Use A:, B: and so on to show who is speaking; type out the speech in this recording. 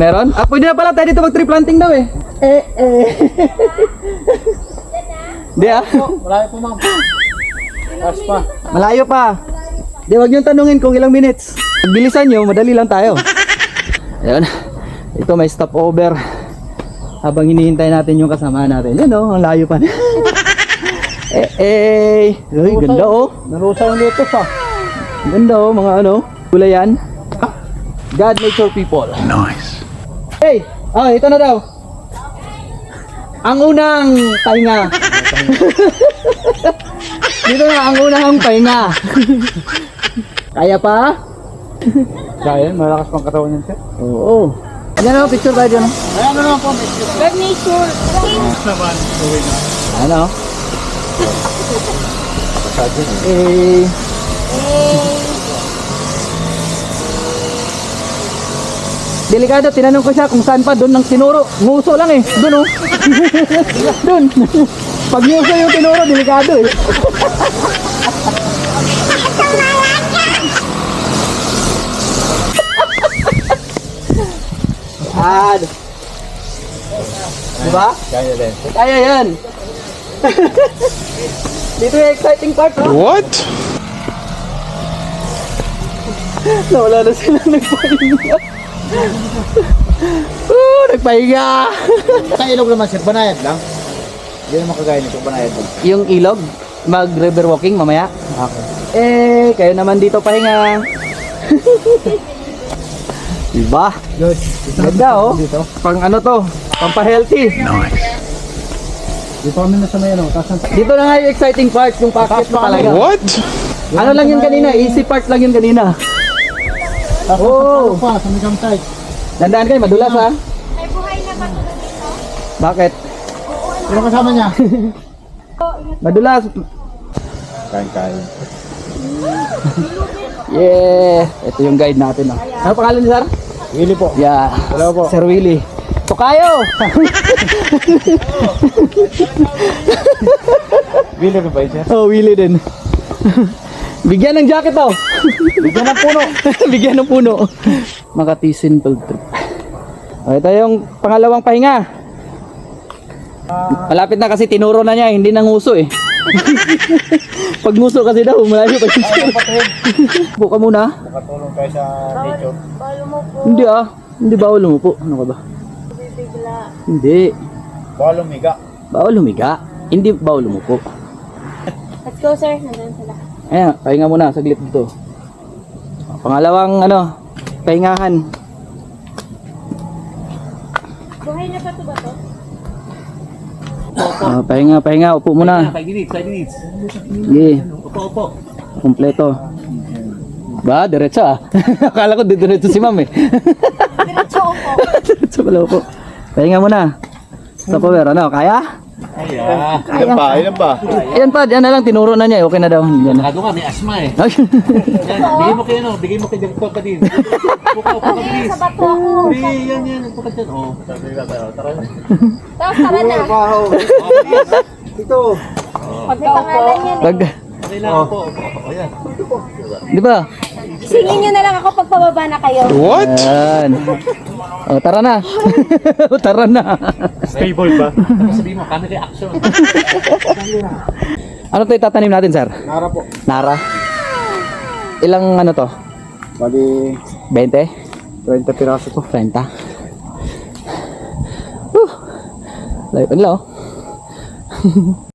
A: Meron? Ah, pwede na pala tayo dito mag-tree planting daw eh. Di ah.
B: Malayo po ma'am. Pas pa.
A: Malayo pa. Di, wag niyong tanungin kung ilang minutes. Bilisan nyo, madali lang tayo. Ayun. Ito may stopover. Habang hinihintay natin yung kasama natin. Yan oh, ang layo pa. Uy, ganda oh.
B: Narusa yung litos ah.
A: Ganda oh, mga ano. Gulay yan. God, nature, people.
C: Nice.
A: Hey! Oh, ito na daw. Ang unang pahinga. Dito na, ang unang pahinga. Kaya pa?
B: Kaya, malakas pang katawan yan sir.
A: Oo. Ano, picture tayo dyan.
B: Ayan na lang po.
D: God nature.
B: Naman, uwi na.
A: Ano? Eh, delikado, tinanong ko siya kung saan pa, doon ng tinuro. Nguso lang eh, doon oh. Doon. Pag nguso yung tinuro, delikado eh. Ah, diba?
B: Kaya din.
A: Kaya yan. Dito yung exciting part oh.
C: What?
A: Nawala na silang nagpahinga. Nagpahinga.
B: Sa ilog naman sir, banayad lang. Hindi naman kagaya nito, banayad lang.
A: Yung ilog, mag river walking mamaya.
B: Okay.
A: Eh, kayo naman dito pahinga. Diba?
B: Good.
A: Ganda oh.
B: Dito.
A: Pang ano to, pampa-healthy.
C: Nice.
B: Dito kami na sa may ano, taas ng...
A: Dito na nga yung exciting part, yung packet pa talaga.
C: What?
A: Ano lang yun kanina, easy part lang yun kanina.
B: Tapos
A: Oh.
B: pa, sa may campsite.
A: Dandaan kayo, madulas ha.
D: May buhay na ba ito dito?
A: Bakit?
B: Sino kasama niya?
A: Madulas.
B: Kain.
A: Yeah, ito yung guide natin oh. Ano pangalan ni Sir?
B: Willy po.
A: Yeah.
B: Hello po.
A: Sir Willie. Tokayo!
B: Willy ba yun sir?
A: Oh, Willie din. Bigyan ng jacket oh.
B: Bigyan ng puno.
A: Bigyan ng puno. Makati simple trip. Okay, ito yung pangalawang pahinga. Malapit na kasi tinuro na niya, hindi na nguso eh. Pag nguso kasi daw, malayo pa yung buka muna.
B: Makatulong kayo sa nature.
D: Balo mo po.
A: Hindi ah. Hindi bawal lumupo. Ano ka ba?
D: Bibigla.
A: Hindi.
B: Baka lumiga.
A: Bawal humiga. Hindi bawal lumupo.
D: Let's go sir. Nandun sila.
A: Ayan, pahinga muna. Saglit dito. Pangalawang ano, pahingahan.
D: Buhay na pa ito ba ito?
A: Pahinga. Upo muna.
B: 5 minutes, 5 minutes.
A: Sige.
B: Upo.
A: Kompleto. Ba, diretso ah. Akala ko diretso si ma'am eh.
D: Diretso po.
A: Diretso pala upo. Pahinga muna. Sa power, ano, kaya?
B: Ayan.
A: Kaya.
B: Ilan ba?
A: Ayan pa, yan na lang, tinuro na niya. Okay na daw. Yan na.
B: Kado nga, may asma eh. Yan, bigay mo kay Director pa din. Upo ka please.
D: Sa bato ako.
B: Yan, upo ka dyan. Oh. Tara na.
D: Tapos tara na.
B: Ito.
D: Pag may pangalan yan eh.
A: Pag,
B: Okay lang, upo. Ayan.
A: di ba?
D: Singin nyo na lang ako pag pababa na kayo.
C: What?
A: Yan. O, tara na. Tara na.
B: Stable ba? Sabihin mo, kami kay action.
A: Ano to itatanim natin, sir?
B: Nara po.
A: Nara. Ilang ano to?
B: Bali,
A: 20?
B: 20 piraso po.
A: 30. Layo pa nila oh.